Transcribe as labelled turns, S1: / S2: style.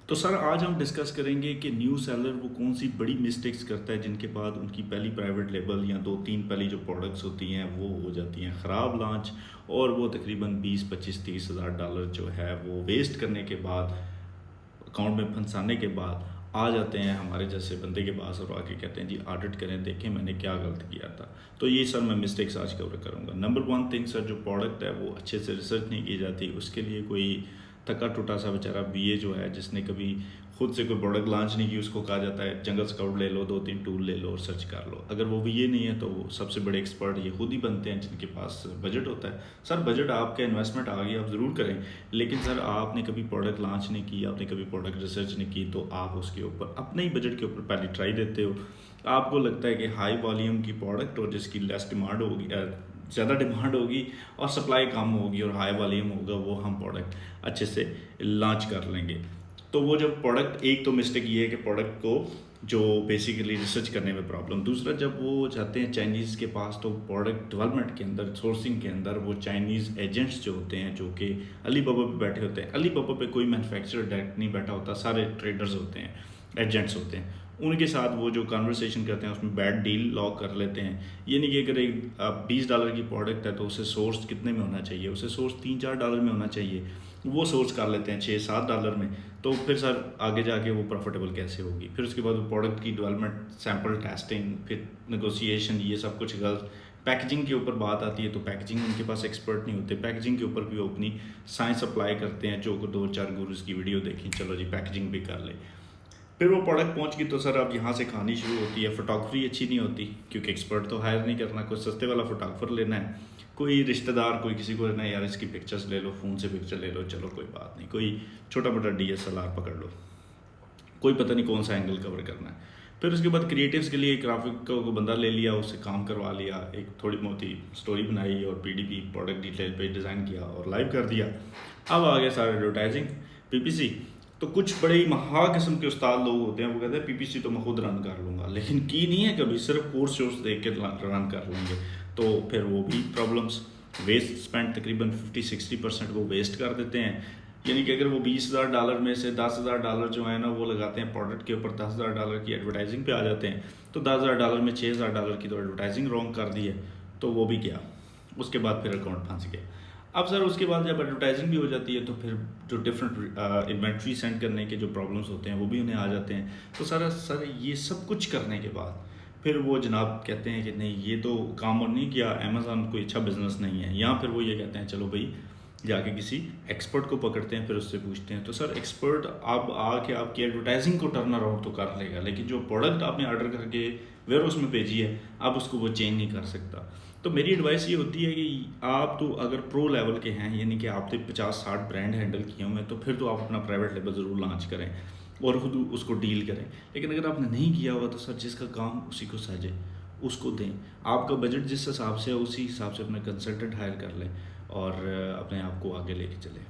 S1: तो सर आज हम डिस्कस करेंगे कि न्यू सेलर वो कौन सी बड़ी मिस्टेक्स करता है जिनके बाद उनकी पहली प्राइवेट लेबल या दो तीन पहली जो प्रोडक्ट्स होती हैं वो हो जाती हैं ख़राब लॉन्च। और वो तकरीबन 20 25 30 हज़ार डॉलर जो है वो वेस्ट करने के बाद, अकाउंट में फंसाने के बाद आ जाते हैं हमारे जैसे बंदे के पास और आके कहते हैं जी ऑडिट करें, देखें मैंने क्या गलत किया था। तो ये सर मैं मिस्टेक्स आज कवर करूँगा। नंबर वन थिंग सर, जो प्रोडक्ट है वो अच्छे से रिसर्च नहीं की जाती। उसके लिए कोई थका टूटा सा बेचारा बीए जो है जिसने कभी खुद से कोई प्रोडक्ट लॉन्च नहीं की, उसको कहा जाता है जंगल स्काउट ले लो, दो तीन टूल ले लो और सर्च कर लो। अगर वो बीए नहीं है तो वो सबसे बड़े एक्सपर्ट ये खुद ही बनते हैं जिनके पास बजट होता है। सर बजट आपका इन्वेस्टमेंट आ गई, आप ज़रूर करें, लेकिन सर आपने कभी प्रोडक्ट लॉन्च नहीं की, आपने कभी प्रोडक्ट रिसर्च नहीं की, तो आप उसके ऊपर अपने ही बजट के ऊपर पहले ट्राई देते हो। आपको लगता है कि हाई वॉल्यूम की प्रोडक्ट और जिसकी लेस डिमांड होगी, ज़्यादा डिमांड होगी और सप्लाई कम होगी और हाई वॉल्यूम होगा, वो हम प्रोडक्ट अच्छे से लॉन्च कर लेंगे। तो वो जब प्रोडक्ट, एक तो मिस्टेक ये है कि प्रोडक्ट को जो बेसिकली रिसर्च करने में प्रॉब्लम। दूसरा, जब वो जाते हैं चाइनीज़ के पास तो प्रोडक्ट डेवलपमेंट के अंदर, सोर्सिंग के अंदर वो चाइनीज़ एजेंट्स जो होते हैं जो कि अली बाबा पे बैठे होते हैं। अली बाबा पे कोई मैन्युफैक्चरर डायरेक्ट नहीं बैठा होता, सारे ट्रेडर्स होते हैं, एजेंट्स होते हैं। उनके साथ वो जो कन्वर्सेशन करते हैं उसमें बैड डील लॉक कर लेते हैं। ये नहीं कि अगर एक $20 की प्रोडक्ट है तो उसे सोर्स कितने में होना चाहिए, उसे सोर्स $3 4 में होना चाहिए, वो सोर्स कर लेते हैं $6 7 में। तो फिर सर आगे जाके वो प्रॉफिटेबल कैसे होगी? फिर उसके बाद वो प्रोडक्ट की डेवलपमेंट, सैम्पल टेस्टिंग, फिर नेगोशिएशन, ये सब कुछ गलत। पैकेजिंग के ऊपर बात आती है तो पैकेजिंग उनके पास एक्सपर्ट नहीं होते। पैकेजिंग के ऊपर भी वो अपनी साइंस अप्लाई करते हैं, जो 2 4 गुरुज की वीडियो देखी, चलो जी पैकेजिंग भी कर ले। फिर वो प्रोडक्ट पहुंच गई तो सर अब यहाँ से कहानी शुरू होती है। फोटोग्राफी अच्छी नहीं होती क्योंकि एक्सपर्ट तो हायर नहीं करना, कोई सस्ते वाला फोटोग्राफर लेना है, कोई रिश्तेदार, कोई किसी को लेना है, यार इसकी पिक्चर्स ले लो, फ़ोन से पिक्चर ले लो, चलो कोई बात नहीं, कोई छोटा मोटा DSLR पकड़ लो, कोई पता नहीं कौन सा एंगल कवर करना है। फिर उसके बाद क्रिएटिव्स के लिए ग्राफिक को बंदा ले लिया, उससे काम करवा लिया, एक थोड़ी बहुत ही स्टोरी बनाई और PDP प्रोडक्ट डिटेल पे डिज़ाइन किया और लाइव कर दिया। अब आ गया सारा एडवर्टाइजिंग, PPC। तो कुछ बड़े ही महा किस्म के उस्ताद लोग होते हैं, वो कहते हैं PPC तो मैं खुद रन कर लूँगा, लेकिन की नहीं है कभी, सिर्फ कोर्स शोर्स देख के रन कर लेंगे। तो फिर वो भी प्रॉब्लम्स, वेस्ट स्पेंड तकरीबन 50 60% वो वेस्ट कर देते हैं। यानी कि अगर वो $20,000 में से $10,000 जो है ना वो लगाते हैं प्रोडक्ट के ऊपर, $10,000 की एडवर्टाइजिंग पे आ जाते हैं, तो $10,000 में $6,000 की तो एडवर्टाइजिंग रॉन्ग कर दी है, तो वो भी किया। उसके बाद फिर अकाउंट फंस गया। अब सर उसके बाद जब एडवर्टाइजिंग भी हो जाती है तो फिर जो डिफरेंट इन्वेंट्री सेंड करने के जो प्रॉब्लम्स होते हैं वो भी उन्हें आ जाते हैं। तो सर ये सब कुछ करने के बाद फिर वो जनाब कहते हैं कि नहीं ये तो काम और नहीं किया, अमेज़ॉन कोई अच्छा बिजनेस नहीं है। या फिर वो ये कहते हैं चलो भाई जाके किसी एक्सपर्ट को पकड़ते हैं, फिर उससे पूछते हैं। तो सर एक्सपर्ट अब आके आपकी एडवर्टाइजिंग को टर्न अराउंड तो कर लेगा, लेकिन जो प्रोडक्ट आपने ऑर्डर करके वेयर हाउस में भेजी है अब उसको वो चेंज नहीं कर सकता। तो मेरी एडवाइस ये होती है कि आप तो अगर प्रो लेवल के हैं, यानी कि आपने 50 60 ब्रांड हैंडल किए हुए हैं, तो फिर तो आप अपना प्राइवेट लेबल ज़रूर लॉन्च करें और खुद उसको डील करें। लेकिन अगर आपने नहीं किया हुआ तो सर जिसका काम उसी को सजे, उसको दें। आपका बजट जिस हिसाब से है उसी हिसाब से अपना कंसल्टेंट हायर कर लें और अपने आप को आगे लेके चलें।